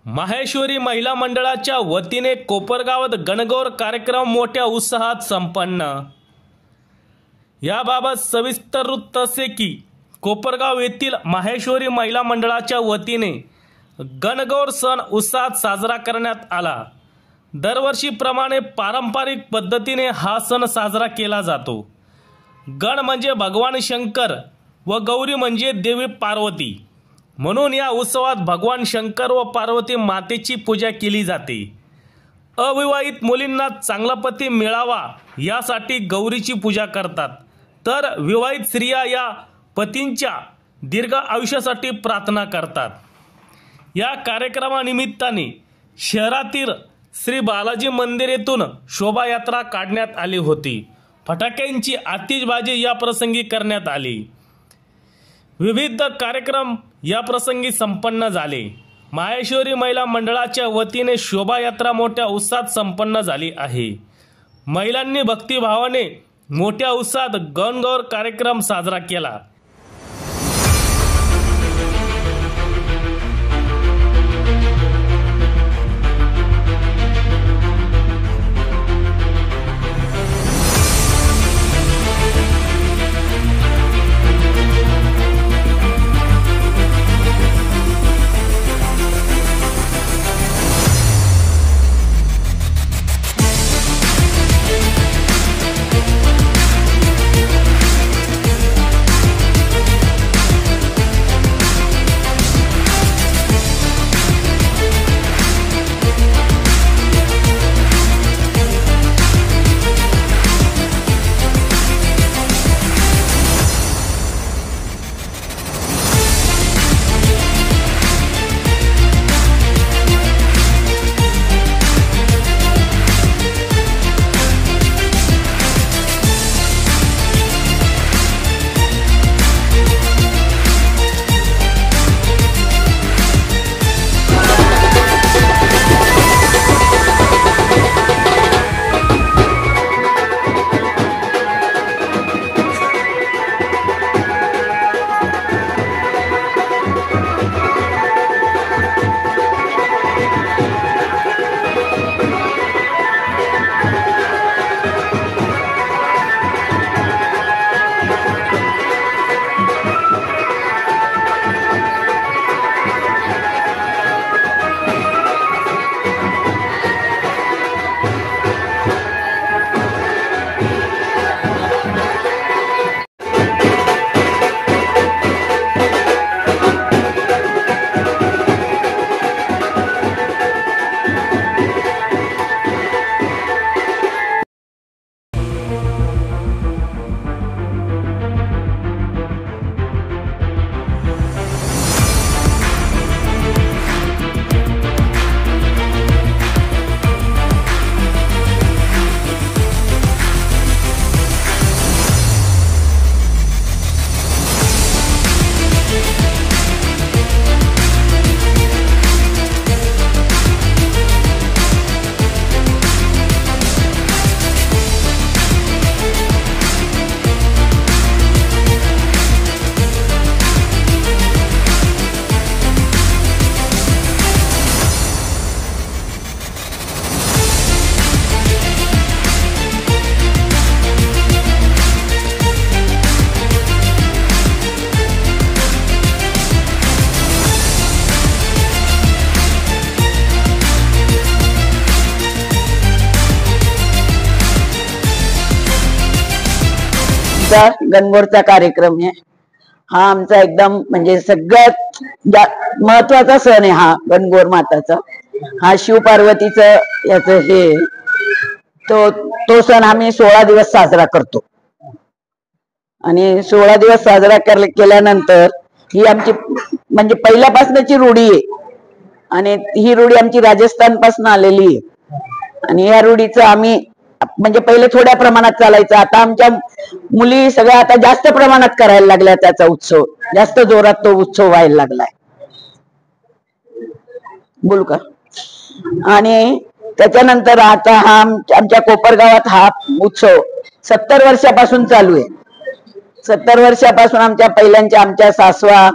माहेश्वरी महिला मंडळाच्या वतीने कोपरगावात गणगौर कार्यक्रम मोठ्या उत्साहात संपन्न। याबाबत सविस्तर वृत्त असे की कोपरगाव येथील माहेश्वरी महिला मंडळाच्या वतीने गणगौर सण उत्साहात साजरा करण्यात आला। दरवर्षीप्रमाणे पारंपरिक पद्धतीने हा सण साजरा केला जातो। गण म्हणजे भगवान शंकर व गौरी म्हणजे देवी पार्वती, म्हणून या उत्सवात भगवान शंकर व पार्वती मातेची पूजा केली जाते। अविवाहित मुलींना चांगला पती मिळावा यासाठी गौरीची पूजा करतात, तर विवाहित स्त्रिया या पतींच्या दीर्घ आयुष्यासाठी प्रार्थना करतात। या कार्यक्रमानिमित्ताने शहरातील श्री बालाजी मंदिर येथून शोभायात्रा काढण्यात आली होती। फटाक्यांची आतिषबाजी या प्रसंगी करण्यात आली। विविध कार्यक्रम या प्रसंगी संपन्न झाले। माहेश्वरी महिला मंडळाच्या वतीने शोभायात्रा मोठ्या उत्साहात संपन्न झाली आहे। महिलांनी भक्तिभावाने मोठ्या उत्साहात गणगौर कार्यक्रम साजरा केला। गणगौरचा कार्यक्रम आहे हा आमचा एकदम म्हणजे सगळ्यात महत्वाचा सण आहे हा गणगौर माताचा। हा शिव पार्वतीचं याचं हे तो सण आम्ही 16 दिवस साजरा करतो आणि 16 दिवस साजरा केल्यानंतर ही आमची म्हणजे पहिल्यापासूनची रूढी आहे आणि ही रूढी आमची राजस्थान पासून आलेली आहे आणि या रूढीचं आम्ही म्हणजे पहिले थोड्या प्रमाणात चालायचं, आता आमच्या मुली सगळ्या आता जास्त प्रमाणात करायला लागल्या, त्याचा उत्सव जास्त जोरात तो उत्सव व्हायला लागलाय। बोलू का? आणि त्याच्यानंतर आता हा आमच्या कोपरगावात हा उत्सव 70 वर्षापासून चालू आहे। 70 वर्षापासून आमच्या पहिल्यांच्या आमच्या सासवा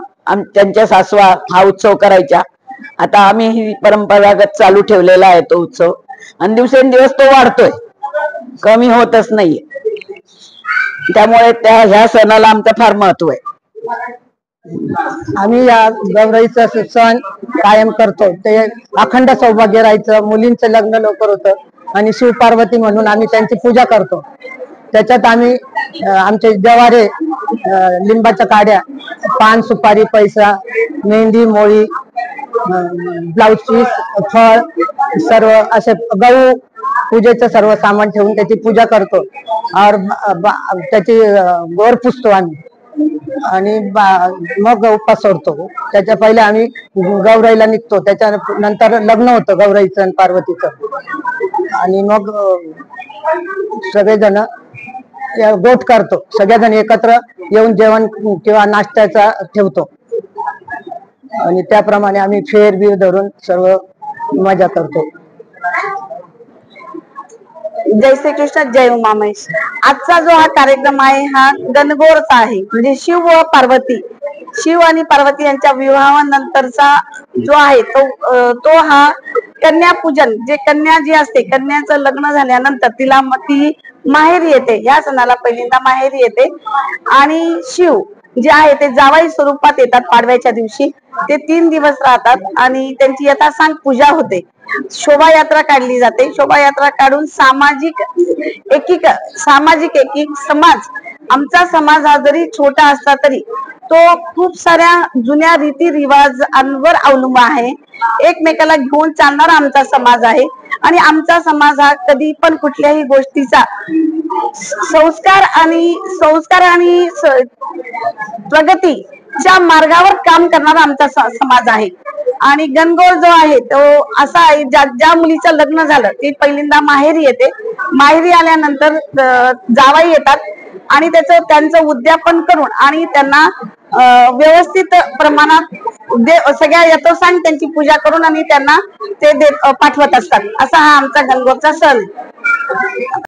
त्यांच्या सासवा हा उत्सव करायच्या आता आम्ही ही परंपरागत चालू ठेवलेला आहे तो उत्सव, आणि दिवसेंदिवस तो वाढतोय, कमी होतच नाहीये. त्यामुळे ह्या सणाला आमचं फार महत्व आहे. आम्ही या गौराईचा सण कायम करतो. ते अखंड सौभाग्य राहायचं, मुलींचं लग्न लवकर होतं आणि शिवपार्वती म्हणून आम्ही त्यांची पूजा करतो. त्याच्यात आम्ही आमचे जवारे, लिंबाच्या काड्या, पान, सुपारी, पैसा, मेहंदी, मोळी, ब्लाउज पीस, फळ, सर्व असे गहू पूजेचं सर्व सामान ठेवून त्याची पूजा करतो. और त्याची गोर पुसतो आम्ही आणि मग उपास सोडतो. त्याच्या पहिले आम्ही गौराईला निघतो. त्याच्या नंतर लग्न होतं गौराईचं आणि पार्वतीचं, आणि मग सगळेजण गोठ करतो. सगळेजण एकत्र येऊन जेवण किंवा नाश्त्याचा ठेवतो आणि त्याप्रमाणे आम्ही फेर बीर धरून सर्व मजा करतो. जय श्री कृष्ण, जय उमामेश. आजचा जो हा कार्यक्रम आहे हा गणगौरचा आहे. म्हणजे शिव व पार्वती, शिव आणि पार्वती यांच्या विवाहानंतरचा जो आहे तो हा कन्यापूजन. जे कन्या जी असते, कन्याचं लग्न झाल्यानंतर तिला ती माहेरी येते. या सणाला पहिल्यांदा माहेरी येते. आणि शिव जे आहे ते जावाई स्वरूपात येतात पाडव्याच्या दिवशी. ते 3 दिवस राहतात आणि त्यांची यथासांग पूजा होते. शोभायात्रा काढली जाते. शोभायात्रा काढून सामाजिक एकीक समाज, आमचा समाज हा जरी छोटा असला तरी तो खूप साऱ्या जुन्या रीती रिवाजांवर अवलंबून आहे. एकमेकाला घेऊन चालणारा आमचा समाज आहे. आणि आमचा समाज हा कधी पण कुठल्याही गोष्टीचा संस्कार आणि प्रगतीच्या मार्गावर काम करणारा आमचा समाज आहे. आणि गणगौर जो आहे तो असा आहे, ज्या मुलीचं लग्न झालं ती पहिल्यांदा माहेरी येते. माहेरी आल्यानंतर जावाई येतात आणि त्यांचं उद्यापन करून आणि त्यांना व्यवस्थित प्रमाणात सगळ्या यथोसांग त्यांची पूजा करून आणि त्यांना ते पाठवत असतात. असा हा आमचा गणगौरचा सण.